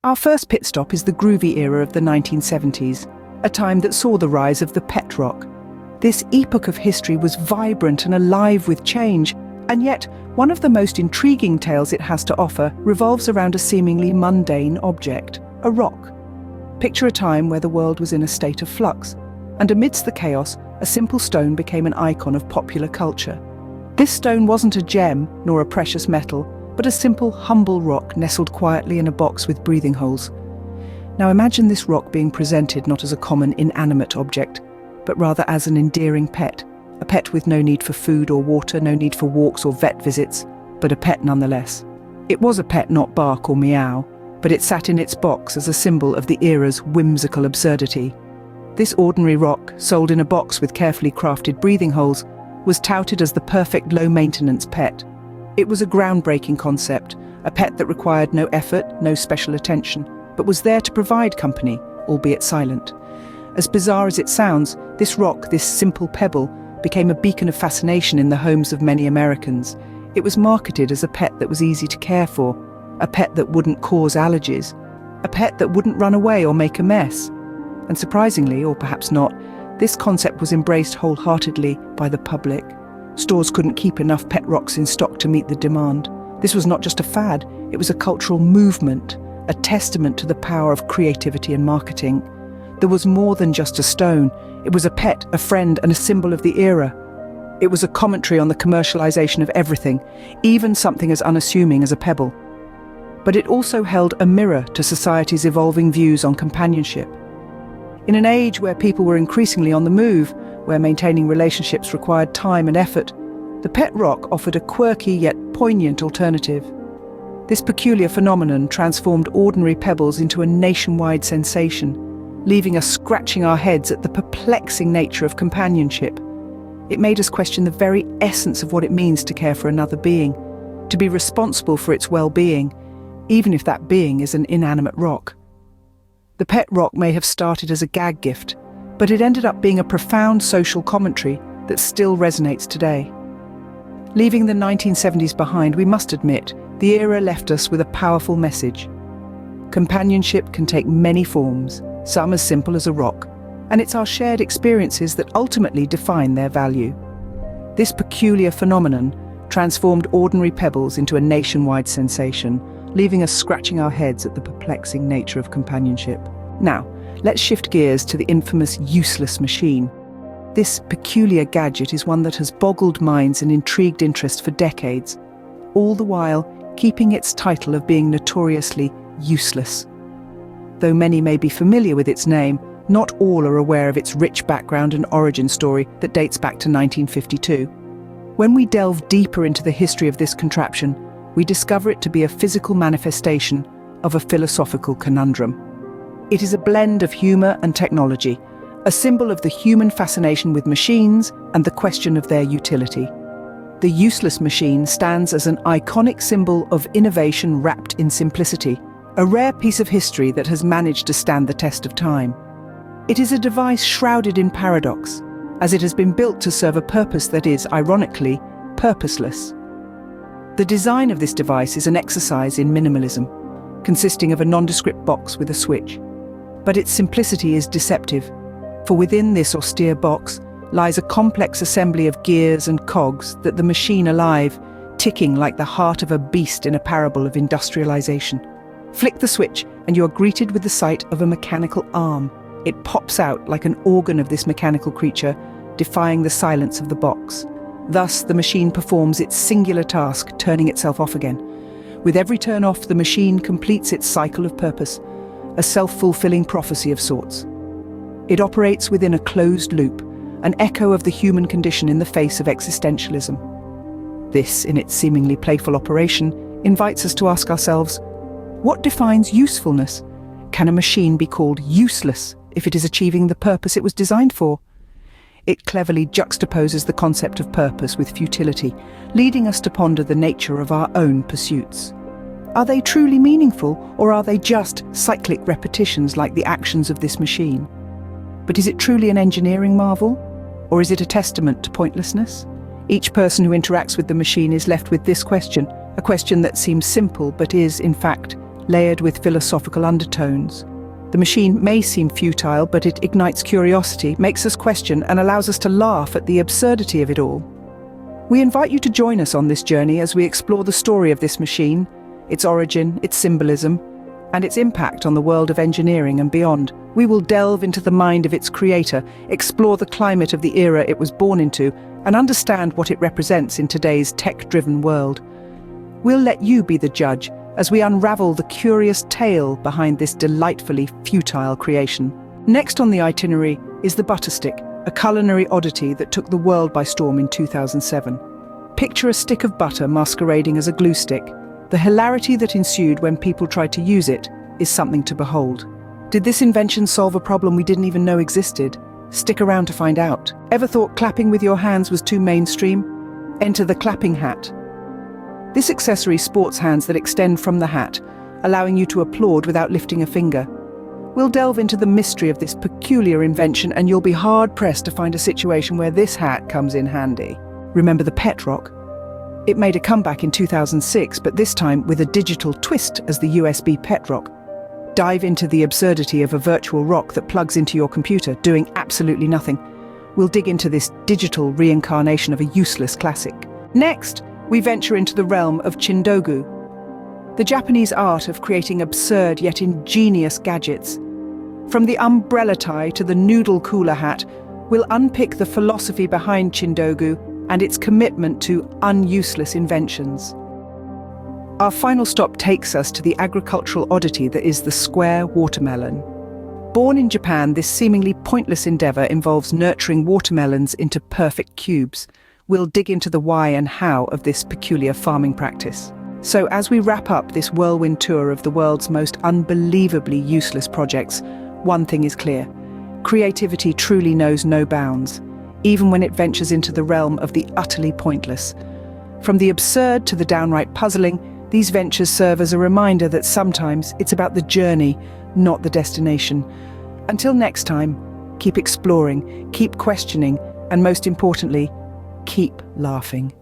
Our first pit stop is the groovy era of the 1970s, a time that saw the rise of the pet rock. This epoch of history was vibrant and alive with change, and yet one of the most intriguing tales it has to offer revolves around a seemingly mundane object, a rock. Picture a time where the world was in a state of flux, and amidst the chaos, a simple stone became an icon of popular culture. This stone wasn't a gem nor a precious metal, but a simple, humble rock nestled quietly in a box with breathing holes. Now imagine this rock being presented not as a common inanimate object, but rather as an endearing pet. A pet with no need for food or water, no need for walks or vet visits, but a pet nonetheless. It was a pet, not bark or meow, but it sat in its box as a symbol of the era's whimsical absurdity. This ordinary rock, sold in a box with carefully crafted breathing holes, was touted as the perfect low-maintenance pet. It was a groundbreaking concept, a pet that required no effort, no special attention, but was there to provide company, albeit silent. As bizarre as it sounds, this rock, this simple pebble, became a beacon of fascination in the homes of many Americans. It was marketed as a pet that was easy to care for, a pet that wouldn't cause allergies, a pet that wouldn't run away or make a mess. And surprisingly, or perhaps not, this concept was embraced wholeheartedly by the public. Stores couldn't keep enough pet rocks in stock to meet the demand. This was not just a fad, it was a cultural movement, a testament to the power of creativity and marketing. There was more than just a stone. It was a pet, a friend, and a symbol of the era. It was a commentary on the commercialization of everything, even something as unassuming as a pebble. But it also held a mirror to society's evolving views on companionship. In an age where people were increasingly on the move, where maintaining relationships required time and effort, the pet rock offered a quirky yet poignant alternative. This peculiar phenomenon transformed ordinary pebbles into a nationwide sensation, leaving us scratching our heads at the perplexing nature of companionship. It made us question the very essence of what it means to care for another being, to be responsible for its well-being, even if that being is an inanimate rock. The pet rock may have started as a gag gift, but it ended up being a profound social commentary that still resonates today. Leaving the 1970s behind, we must admit, the era left us with a powerful message. Companionship can take many forms, some as simple as a rock, and it's our shared experiences that ultimately define their value. This peculiar phenomenon transformed ordinary pebbles into a nationwide sensation, leaving us scratching our heads at the perplexing nature of companionship. Now, let's shift gears to the infamous useless machine. This peculiar gadget is one that has boggled minds and intrigued interest for decades, all the while keeping its title of being notoriously useless. Though many may be familiar with its name, not all are aware of its rich background and origin story that dates back to 1952. When we delve deeper into the history of this contraption, we discover it to be a physical manifestation of a philosophical conundrum. It is a blend of humor and technology, a symbol of the human fascination with machines and the question of their utility. The useless machine stands as an iconic symbol of innovation wrapped in simplicity, a rare piece of history that has managed to stand the test of time. It is a device shrouded in paradox, as it has been built to serve a purpose that is, ironically, purposeless. The design of this device is an exercise in minimalism, consisting of a nondescript box with a switch. But its simplicity is deceptive, for within this austere box lies a complex assembly of gears and cogs that the machine alive, ticking like the heart of a beast in a parable of industrialization. Flick the switch and you are greeted with the sight of a mechanical arm. It pops out like an organ of this mechanical creature, defying the silence of the box. Thus, the machine performs its singular task, turning itself off again. With every turn off, the machine completes its cycle of purpose, a self-fulfilling prophecy of sorts. It operates within a closed loop, an echo of the human condition in the face of existentialism. This, in its seemingly playful operation, invites us to ask ourselves, what defines usefulness? Can a machine be called useless if it is achieving the purpose it was designed for? It cleverly juxtaposes the concept of purpose with futility, leading us to ponder the nature of our own pursuits. Are they truly meaningful, or are they just cyclic repetitions like the actions of this machine? But is it truly an engineering marvel, or is it a testament to pointlessness? Each person who interacts with the machine is left with this question, a question that seems simple but is, in fact, layered with philosophical undertones. The machine may seem futile, but it ignites curiosity, makes us question, and allows us to laugh at the absurdity of it all. We invite you to join us on this journey as we explore the story of this machine, its origin, its symbolism, and its impact on the world of engineering and beyond. We will delve into the mind of its creator, explore the climate of the era it was born into, and understand what it represents in today's tech-driven world. We'll let you be the judge as we unravel the curious tale behind this delightfully futile creation. Next on the itinerary is the butter stick, a culinary oddity that took the world by storm in 2007. Picture a stick of butter masquerading as a glue stick. The hilarity that ensued when people tried to use it is something to behold. Did this invention solve a problem we didn't even know existed? Stick around to find out. Ever thought clapping with your hands was too mainstream? Enter the clapping hat. This accessory sports hands that extend from the hat, allowing you to applaud without lifting a finger. We'll delve into the mystery of this peculiar invention, and you'll be hard-pressed to find a situation where this hat comes in handy. Remember the pet rock? It made a comeback in 2006, but this time with a digital twist as the USB pet rock. Dive into the absurdity of a virtual rock that plugs into your computer, doing absolutely nothing. We'll dig into this digital reincarnation of a useless classic. Next, we venture into the realm of chindogu, the Japanese art of creating absurd yet ingenious gadgets. From the umbrella tie to the noodle cooler hat, we'll unpick the philosophy behind chindogu and its commitment to unuseless inventions. Our final stop takes us to the agricultural oddity that is the square watermelon. Born in Japan, this seemingly pointless endeavor involves nurturing watermelons into perfect cubes. We'll dig into the why and how of this peculiar farming practice. So as we wrap up this whirlwind tour of the world's most unbelievably useless projects, one thing is clear: creativity truly knows no bounds, even when it ventures into the realm of the utterly pointless. From the absurd to the downright puzzling, these ventures serve as a reminder that sometimes it's about the journey, not the destination. Until next time, keep exploring, keep questioning, and most importantly, keep laughing.